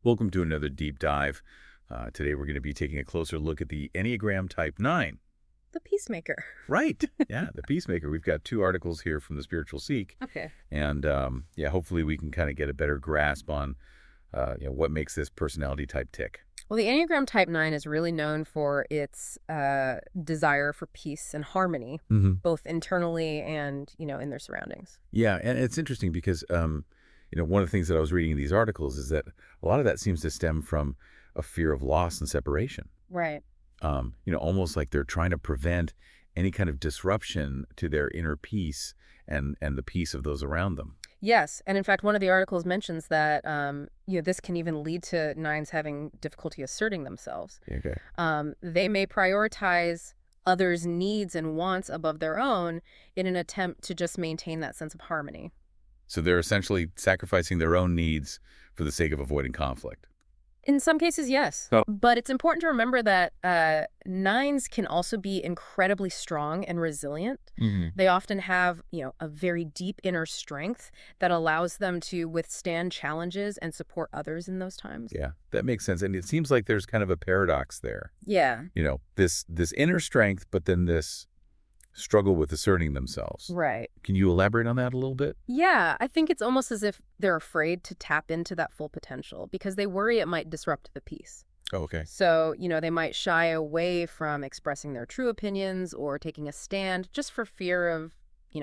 Welcome to another deep dive. Today we're going to be taking a closer look at the Enneagram Type 9. The Peacemaker. Right. Yeah, the Peacemaker. We've got two articles here from the Spiritual Seek. Okay. And hopefully we can kind of get a better grasp on what makes this personality type tick. Well, the Enneagram Type 9 is really known for its desire for peace and harmony, both internally and, in their surroundings. Yeah, and it's interesting because, one of the things that I was reading in these articles is that a lot of that seems to stem from a fear of loss and separation. Right. Almost like they're trying to prevent any kind of disruption to their inner peace and the peace of those around them. Yes. And in fact, one of the articles mentions that, this can even lead to nines having difficulty asserting themselves. Okay. They may prioritize others' needs and wants above their own in an attempt to just maintain that sense of harmony. So they're essentially sacrificing their own needs for the sake of avoiding conflict. In some cases, yes. Oh. But it's important to remember that nines can also be incredibly strong and resilient. They often have, a very deep inner strength that allows them to withstand challenges and support others in those times. Yeah, that makes sense. And it seems like there's kind of a paradox there. Yeah. This inner strength, but then this struggle with asserting themselves. Right. Can you elaborate on that a little bit? Yeah, I think it's almost as if they're afraid to tap into that full potential because they worry it might disrupt the peace. Oh, okay. So, they might shy away from expressing their true opinions or taking a stand just for fear of,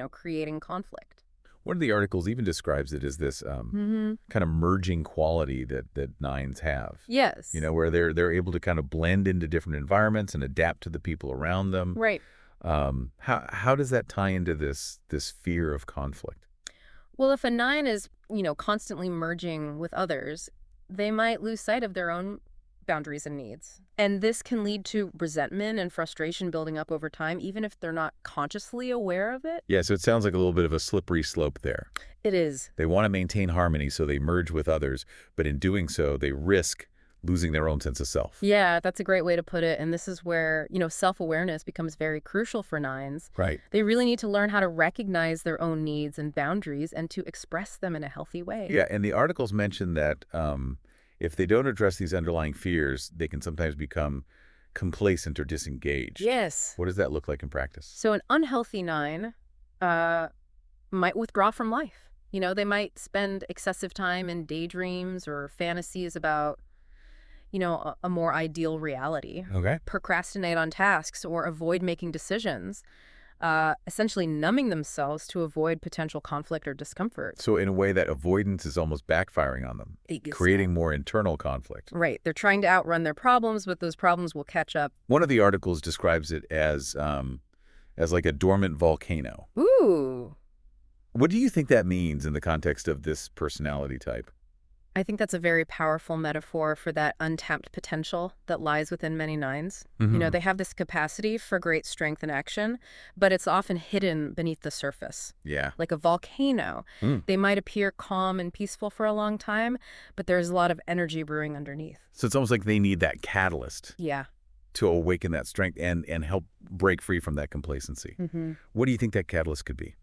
creating conflict. One of the articles even describes it as this kind of merging quality that nines have. Yes. Where they're able to kind of blend into different environments and adapt to the people around them. Right. How does that tie into this fear of conflict? Well, if a nine is, constantly merging with others, they might lose sight of their own boundaries and needs. And this can lead to resentment and frustration building up over time, even if they're not consciously aware of it. Yeah, so it sounds like a little bit of a slippery slope there. It is. They want to maintain harmony, so they merge with others, but in doing so, they risk losing their own sense of self. Yeah, that's a great way to put it. And this is where, self-awareness becomes very crucial for nines. Right. They really need to learn how to recognize their own needs and boundaries and to express them in a healthy way. Yeah, and the articles mention that if they don't address these underlying fears, they can sometimes become complacent or disengaged. Yes. What does that look like in practice? So an unhealthy nine might withdraw from life. They might spend excessive time in daydreams or fantasies about a more ideal reality. Okay. Procrastinate on tasks or avoid making decisions, essentially numbing themselves to avoid potential conflict or discomfort. So in a way, that avoidance is almost backfiring on them, creating more internal conflict. Right. They're trying to outrun their problems, but those problems will catch up. One of the articles describes it as like a dormant volcano. Ooh. What do you think that means in the context of this personality type? I think that's a very powerful metaphor for that untapped potential that lies within many nines. They have this capacity for great strength and action, but it's often hidden beneath the surface. Yeah. Like a volcano. They might appear calm and peaceful for a long time, but there's a lot of energy brewing underneath. So it's almost like they need that catalyst. Yeah. To awaken that strength and help break free from that complacency. What do you think that catalyst could be?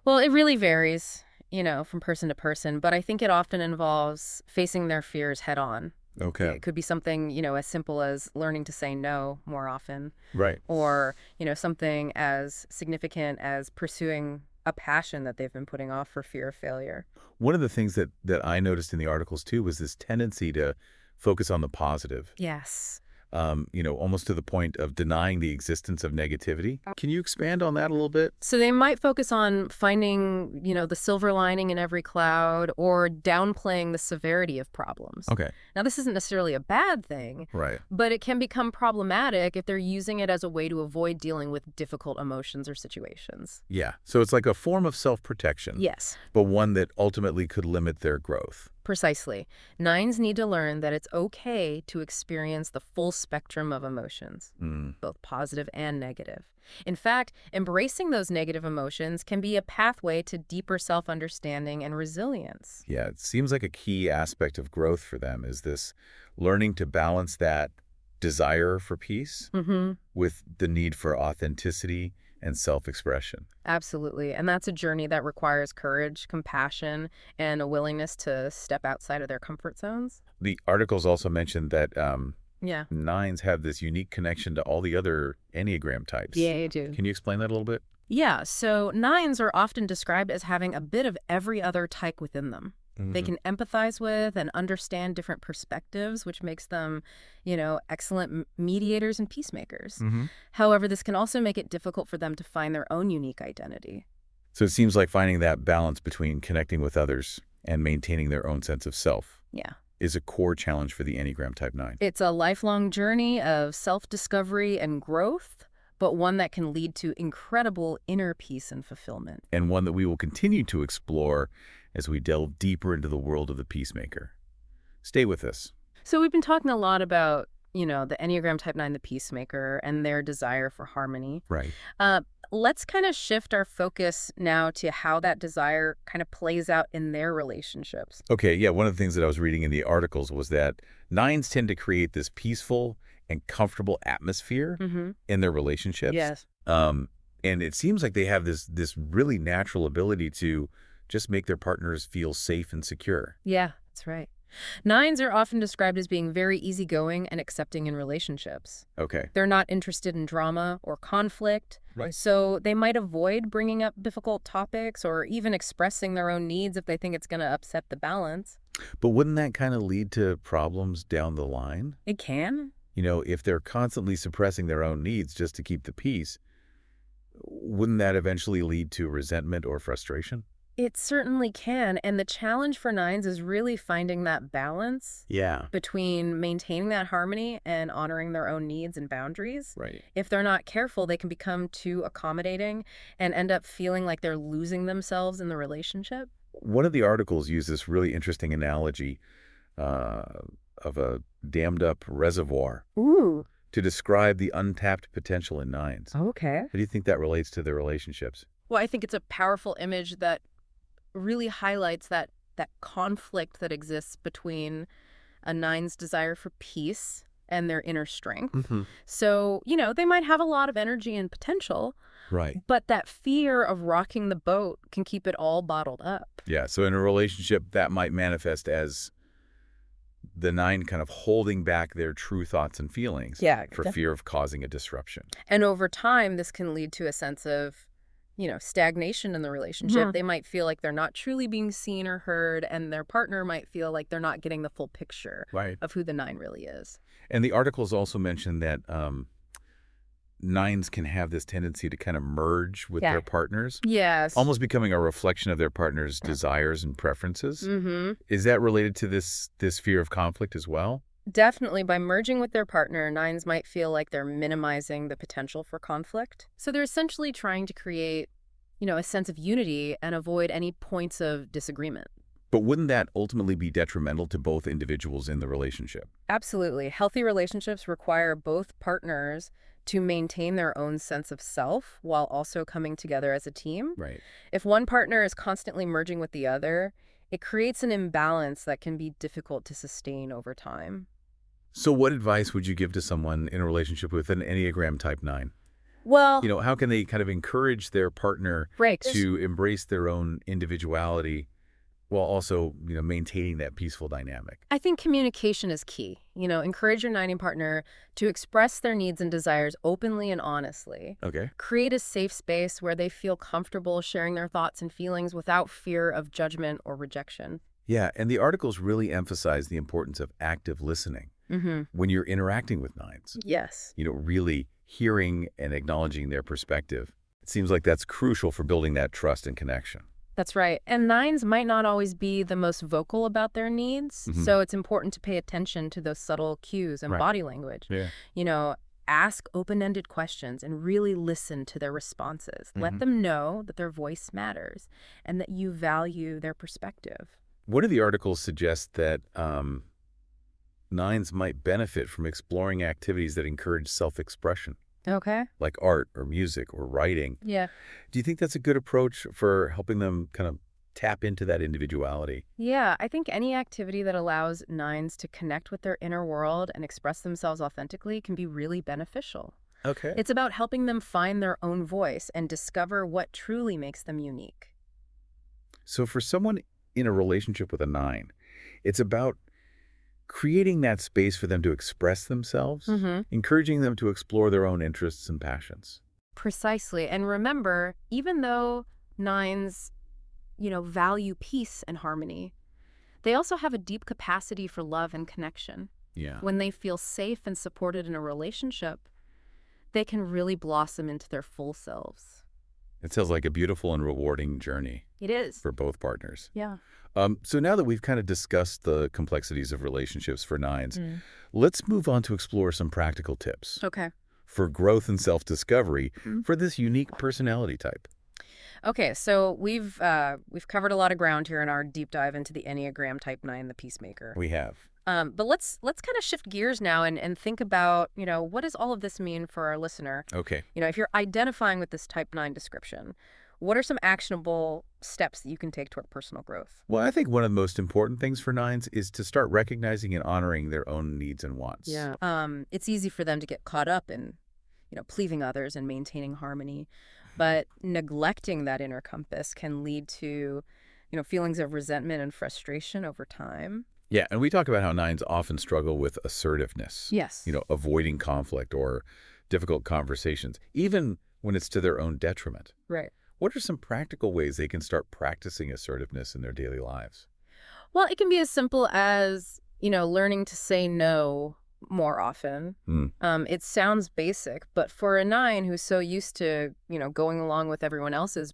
Well, it really varies, from person to person, but I think it often involves facing their fears head on. Okay. It could be something, as simple as learning to say no more often. Right. Or, something as significant as pursuing a passion that they've been putting off for fear of failure. One of the things that I noticed in the articles, too, was this tendency to focus on the positive. Yes. Almost to the point of denying the existence of negativity. Can you expand on that a little bit? So they might focus on finding, the silver lining in every cloud or downplaying the severity of problems. Okay. Now, this isn't necessarily a bad thing, Right. but it can become problematic if they're using it as a way to avoid dealing with difficult emotions or situations. Yeah. So it's like a form of self-protection. Yes. But one that ultimately could limit their growth. Precisely. Nines need to learn that it's okay to experience the full spectrum of emotions, both positive and negative. In fact, embracing those negative emotions can be a pathway to deeper self-understanding and resilience. Yeah, it seems like a key aspect of growth for them is this learning to balance that desire for peace with the need for authenticity and self-expression. Absolutely. And that's a journey that requires courage, compassion, and a willingness to step outside of their comfort zones. The articles also mentioned that Yeah. nines have this unique connection to all the other Enneagram types. Yeah, you do. Can you explain that a little bit? Yeah, so nines are often described as having a bit of every other type within them. They Hmm. can empathize with and understand different perspectives, which makes them, excellent mediators and peacemakers. Hmm. However, this can also make it difficult for them to find their own unique identity. So it seems like finding that balance between connecting with others and maintaining their own sense of self Yeah. is a core challenge for the Enneagram Type 9. It's a lifelong journey of self-discovery and growth, but one that can lead to incredible inner peace and fulfillment. And one that we will continue to explore as we delve deeper into the world of the Peacemaker. Stay with us. So we've been talking a lot about, the Enneagram Type 9, the Peacemaker, and their desire for harmony. Right. Uh, let's kind of shift our focus now to how that desire kind of plays out in their relationships. Okay, yeah, one of the things that I was reading in the articles was that nines tend to create this peaceful and comfortable atmosphere Mm-hmm. in their relationships. Yes. And it seems like they have this really natural ability to just make their partners feel safe and secure. Yeah, that's right. Nines are often described as being very easygoing and accepting in relationships. Okay. They're not interested in drama or conflict, Right. so they might avoid bringing up difficult topics or even expressing their own needs if they think it's going to upset the balance. But wouldn't that kind of lead to problems down the line? It can. If they're constantly suppressing their own needs just to keep the peace, wouldn't that eventually lead to resentment or frustration? It certainly can, and the challenge for nines is really finding that balance Yeah. between maintaining that harmony and honoring their own needs and boundaries. Right. If they're not careful, they can become too accommodating and end up feeling like they're losing themselves in the relationship. One of the articles used this really interesting analogy uh, of a dammed up reservoir Ooh, to describe the untapped potential in nines. okay. How do you think that relates to their relationships? Well, I think it's a powerful image that really highlights that conflict that exists between a nine's desire for peace and their inner strength. Mm-hmm. So, they might have a lot of energy and potential, Right. but that fear of rocking the boat can keep it all bottled up. Yeah. So in a relationship, that might manifest as the nine kind of holding back their true thoughts and feelings Yeah, for fear of causing a disruption. And over time, this can lead to a sense of, stagnation in the relationship. Mhm. They might feel like they're not truly being seen or heard, and their partner might feel like they're not getting the full picture Right. of who the nine really is. And the articles also mentioned that nines can have this tendency to kind of merge with their partners, Yes. almost becoming a reflection of their partner's desires and preferences. Mm-hmm. Is that related to this fear of conflict as well? Definitely, by merging with their partner, nines might feel like they're minimizing the potential for conflict. So they're essentially trying to create, a sense of unity and avoid any points of disagreement. But wouldn't that ultimately be detrimental to both individuals in the relationship? Absolutely. Healthy relationships require both partners to maintain their own sense of self while also coming together as a team. Right. If one partner is constantly merging with the other, it creates an imbalance that can be difficult to sustain over time. So what advice would you give to someone in a relationship with an Enneagram Type 9? Well, How can they kind of encourage their partner right. to embrace their own individuality while also, maintaining that peaceful dynamic? I think communication is key. Encourage your nining partner to express their needs and desires openly and honestly. Okay. Create a safe space where they feel comfortable sharing their thoughts and feelings without fear of judgment or rejection. Yeah, and the articles really emphasize the importance of active listening Mm-hmm. when you're interacting with nines. Yes. Really hearing and acknowledging their perspective. It seems like that's crucial for building that trust and connection. That's right. And nines might not always be the most vocal about their needs, Mhm. so it's important to pay attention to those subtle cues and Right. body language. Yeah. Ask open-ended questions and really listen to their responses. Mhm. Let them know that their voice matters and that you value their perspective. One of the articles suggests that nines might benefit from exploring activities that encourage self-expression, Okay. like art or music or writing. Yeah. Do you think that's a good approach for helping them kind of tap into that individuality? Yeah, I think any activity that allows nines to connect with their inner world and express themselves authentically can be really beneficial. Okay. It's about helping them find their own voice and discover what truly makes them unique. So for someone in a relationship with a 9, it's about creating that space for them to express themselves, Mm-hmm. encouraging them to explore their own interests and passions. Precisely. And remember, even though nines, value peace and harmony, they also have a deep capacity for love and connection. Yeah. When they feel safe and supported in a relationship, they can really blossom into their full selves. It sounds like a beautiful and rewarding journey It is. for both partners. Yeah. So now that we've kind of discussed the complexities of relationships for 9s, Mm. let's move on to explore some practical tips Okay. for growth and self-discovery Mhm. for this unique personality type. Okay, so we've covered a lot of ground here in our deep dive into the Enneagram Type 9, the Peacemaker. We have. But let's kind of shift gears now and think about, what does all of this mean for our listener? Okay. If you're identifying with this Type 9 description, what are some actionable steps that you can take toward personal growth? Well, I think one of the most important things for 9s is to start recognizing and honoring their own needs and wants. Yeah. It's easy for them to get caught up in, pleasing others and maintaining harmony, but neglecting that inner compass can lead to, feelings of resentment and frustration over time. Yeah, and we talk about how 9s often struggle with assertiveness, Yes. avoiding conflict or difficult conversations, even when it's to their own detriment. Right. What are some practical ways they can start practicing assertiveness in their daily lives? Well, it can be as simple as, learning to say no more often. Hmm. It sounds basic, but for a 9 who's so used to, going along with everyone else's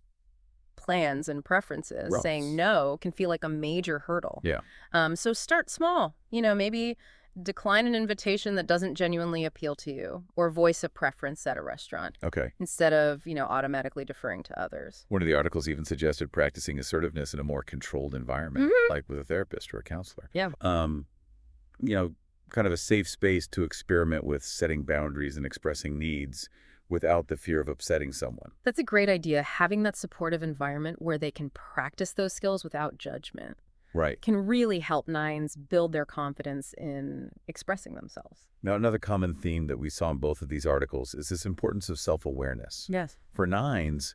plans and preferences, Rough. saying no can feel like a major hurdle. Yeah. So start small. Maybe decline an invitation that doesn't genuinely appeal to you, or voice a preference at a restaurant Okay. instead of, automatically deferring to others. One of the articles even suggested practicing assertiveness in a more controlled environment, like with a therapist or a counselor. Yeah. You know, kind of a safe space to experiment with setting boundaries and expressing needs without the fear of upsetting someone. That's a great idea. Having that supportive environment where they can practice those skills without judgment Right. can really help 9s build their confidence in expressing themselves. Now, another common theme that we saw in both of these articles is this importance of self-awareness. Yes. For 9s,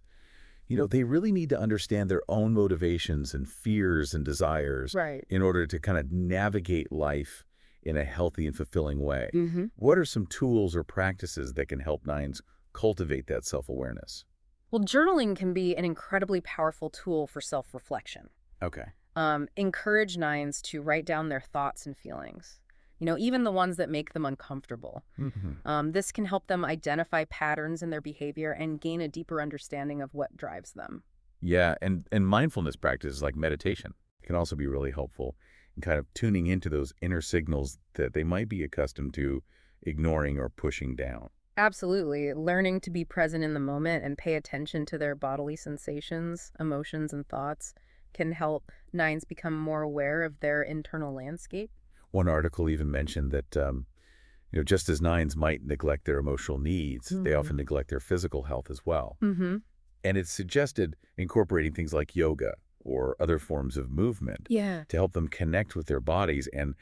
they really need to understand their own motivations and fears and desires Right. in order to kind of navigate life in a healthy and fulfilling way. Mm-hmm. What are some tools or practices that can help 9s cultivate that self-awareness? Well, journaling can be an incredibly powerful tool for self-reflection. Okay. Encourage 9s to write down their thoughts and feelings, even the ones that make them uncomfortable. Mm-hmm. This can help them identify patterns in their behavior and gain a deeper understanding of what drives them. Yeah, and mindfulness practices like meditation can also be really helpful in kind of tuning into those inner signals that they might be accustomed to ignoring or pushing down. Absolutely. Learning to be present in the moment and pay attention to their bodily sensations, emotions, and thoughts can help 9s become more aware of their internal landscape. One article even mentioned that, just as 9s might neglect their emotional needs, they often neglect their physical health as well. Mm-hmm. And it's suggested incorporating things like yoga or other forms of movement Yeah. to help them connect with their bodies and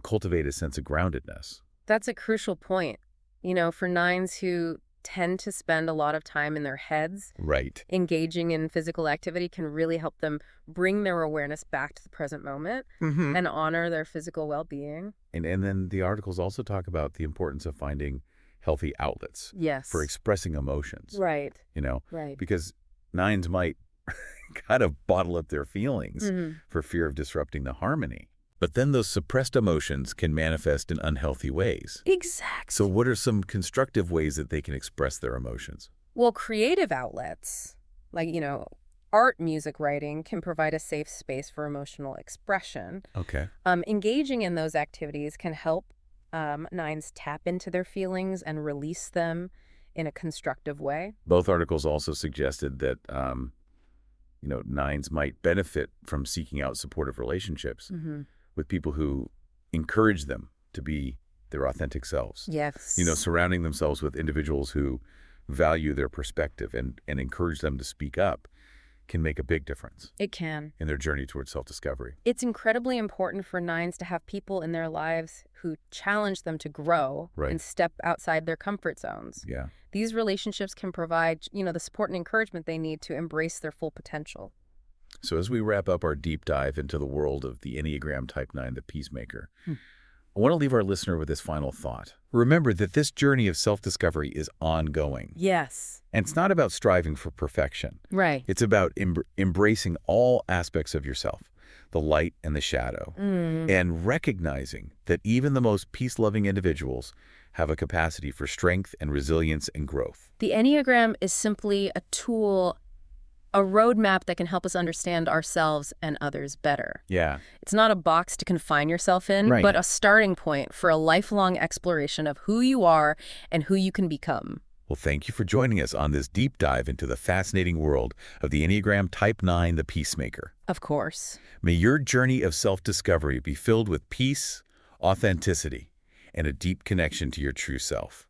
cultivate a sense of groundedness. That's a crucial point. For 9s who tend to spend a lot of time in their heads, Right. engaging in physical activity can really help them bring their awareness back to the present moment and honor their physical well-being. And then the articles also talk about the importance of finding healthy outlets Yes. for expressing emotions, Right. Right. Because 9s might kind of bottle up their feelings Mhm. for fear of disrupting the harmony. But then those suppressed emotions can manifest in unhealthy ways. Exactly. So what are some constructive ways that they can express their emotions? Well, creative outlets, like, art, music, writing, can provide a safe space for emotional expression. Okay. Engaging in those activities can help 9s tap into their feelings and release them in a constructive way. Both articles also suggested that, 9s might benefit from seeking out supportive relationships Mm-hmm. with people who encourage them to be their authentic selves. Yes. Surrounding themselves with individuals who value their perspective and encourage them to speak up can make a big difference It can. in their journey towards self-discovery. It's incredibly important for nines to have people in their lives who challenge them to grow Right. and step outside their comfort zones. Yeah. These relationships can provide, the support and encouragement they need to embrace their full potential. So as we wrap up our deep dive into the world of the Enneagram Type 9, the Peacemaker, I want to leave our listener with this final thought. Remember that this journey of self-discovery is ongoing. Yes. And it's not about striving for perfection. Right. It's about embracing all aspects of yourself, the light and the shadow, and recognizing that even the most peace-loving individuals have a capacity for strength and resilience and growth. The Enneagram is simply a tool, a roadmap that can help us understand ourselves and others better. Yeah. It's not a box to confine yourself in, Right. but a starting point for a lifelong exploration of who you are and who you can become. Well, thank you for joining us on this deep dive into the fascinating world of the Enneagram Type 9, the Peacemaker. Of course. May your journey of self-discovery be filled with peace, authenticity, and a deep connection to your true self.